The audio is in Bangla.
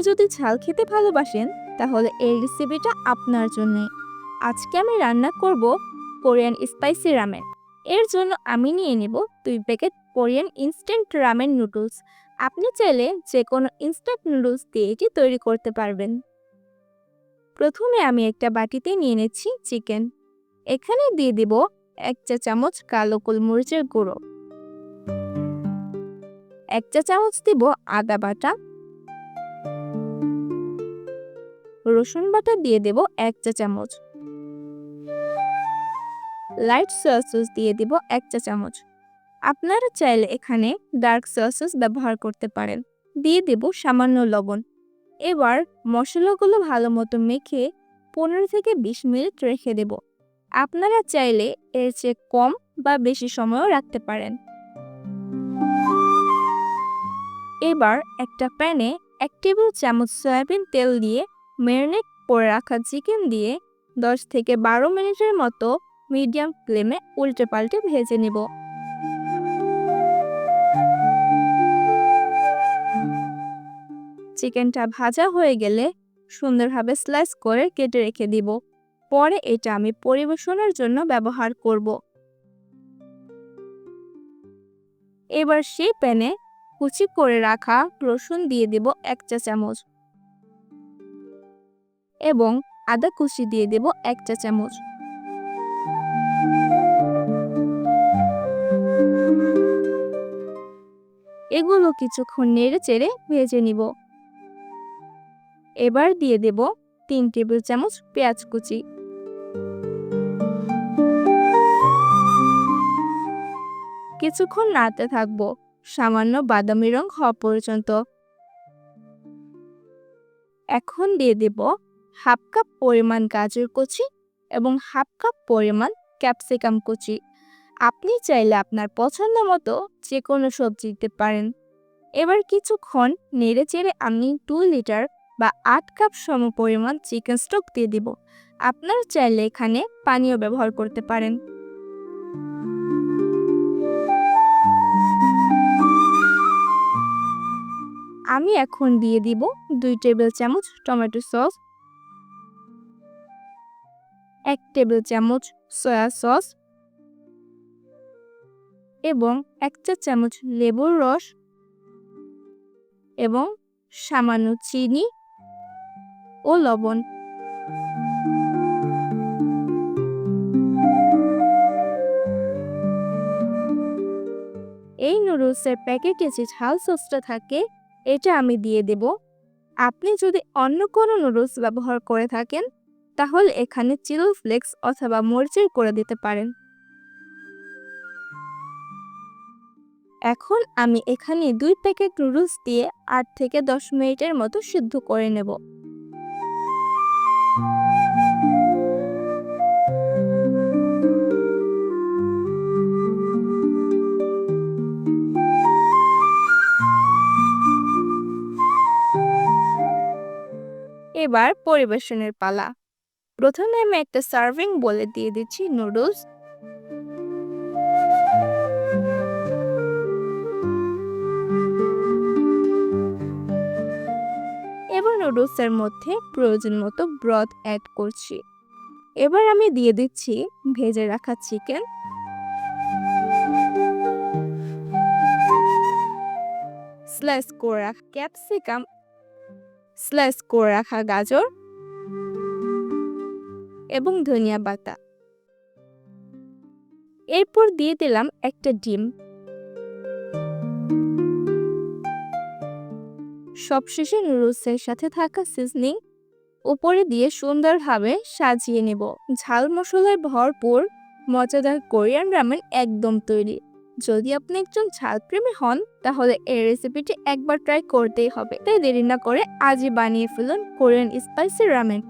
যদি ঝাল খেতে ভালোবাসেন তাহলে এই রেসিপিটা আপনার জন্য। আজকে আমি রান্না করব কোরিয়ান স্পাইসি রামেন। এর জন্য আমি নিয়ে নেব 2 packet Korean instant ramen noodles. আপনি চাইলে যে কোনো ইনস্ট্যান্ট নুডলস দিয়ে এটি তৈরি করতে পারবেন। প্রথমে আমি একটা বাটিতে নিয়ে নিচ্ছি চিকেন। এখানে দিয়ে দেব 1 চা চামচ কালো গোলমরিচের গুঁড়ো, 1 চা চামচ দিব আদা বাটা, রসুন বাটা দিয়ে দেব 1 চা চামচ, লাইট সয়া সস দিয়ে দেব 1 চা চামচ। আপনারা চাইলে এখানে ডার্ক সয়া সস ব্যবহার করতে পারেন। দিয়ে দেব সামান্য লবণ। এবার মশলাগুলো ভালো মতো মেখে 15 থেকে 20 মিনিট রেখে দেব। আপনারা চাইলে এর চেয়ে কম বা বেশি সময়ও রাখতে পারেন। এবার একটা প্যানে 1 টেবিল চামচ সয়াবিন তেল দিয়ে ম্যারিনেট করে রাখা চিকেন দিয়ে 10 থেকে 12 মিনিটের মতো মিডিয়াম ফ্লেমে উল্টে পাল্টে ভেজে নেব। চিকেনটা ভাজা হয়ে গেলে সুন্দরভাবে স্লাইস করে কেটে রেখে দিব। পরে এটা আমি পরিবেশনের জন্য ব্যবহার করব। এবার সেই প্যানে কুচি করে রাখা রসুন দিয়ে দেব 1 চা চামচ এবং আদা কুচি দিয়ে দেব 1 চা চামচ। এগুলো কিছুক্ষণ নেড়ে চেড়ে ভেজে নিব। এবার দিয়ে দেব 3 টেবিল চামচ পেঁয়াজ কুচি, কিছুক্ষণ নাড়তে থাকবো সামান্য বাদামি রং হওয়া পর্যন্ত। এখন দিয়ে দেব হাফ কাপ পরিমাণ গাজর কুচি এবং হাফ কাপ পরিমাণ ক্যাপসিকাম কুচি। আপনি চাইলে আপনার পছন্দ মতো যে কোনো সবজি দিতে পারেন। এবার কিছুক্ষণ নেড়ে চেড়ে আমি 2 লিটার বা 8 কাপ সম পরিমাণ চিকেন স্টক দিয়ে দিব। আপনারা চাইলে এখানে পানিও ব্যবহার করতে পারেন। আমি এখন দিয়ে দিব 2 টেবিল চামচ টমেটো সস, 1 টেবিল চামচ সয়া সস এবং 1 চা চামচ লেবুর রস এবং সামান্য চিনি ও লবণ। এই নুডলসের প্যাকেটে যে ঝাল সসটা থাকে এটা আমি দিয়ে দেব। আপনি যদি অন্য কোনো নুডলস ব্যবহার করে থাকেন তাহলে এখানে চিলি ফ্লেক্স অথবা মরিচের করে দিতে পারেন। এখন আমি এখানে 2 প্যাকেট নুডলস দিয়ে 8 থেকে 10 মিনিটের মতো সিদ্ধ করে নেব। এবার পরিবেশনের পালা। প্রথমে আমি একটা সার্ভিং বলে দিয়ে দিচ্ছি নুডলস। এবার নুডলসের মধ্যে প্রয়োজন মতো ব্রথ অ্যাড করছি। এবার আমি দিয়ে দিচ্ছি ভেজে রাখা চিকেন, স্লাইস করে রাখা ক্যাপসিকাম, স্লাইস করে রাখা গাজর এবং ধনিয়া পাতা। এরপর দিয়ে দিলাম একটা ডিম। সবশেষে নুডলসের সাথে থাকা সিজনিং উপরে দিয়ে সুন্দরভাবে সাজিয়ে নেব। ঝাল মশলায় ভরপুর মজাদার কোরিয়ান রামেন একদম তৈরি। যদি আপনি একজন ঝালপ্রেমী হন তাহলে এই রেসিপিটি একবার ট্রাই করতেই হবে। তাই দেরি না করে আজই বানিয়ে ফেলুন কোরিয়ান স্পাইসি রামেন।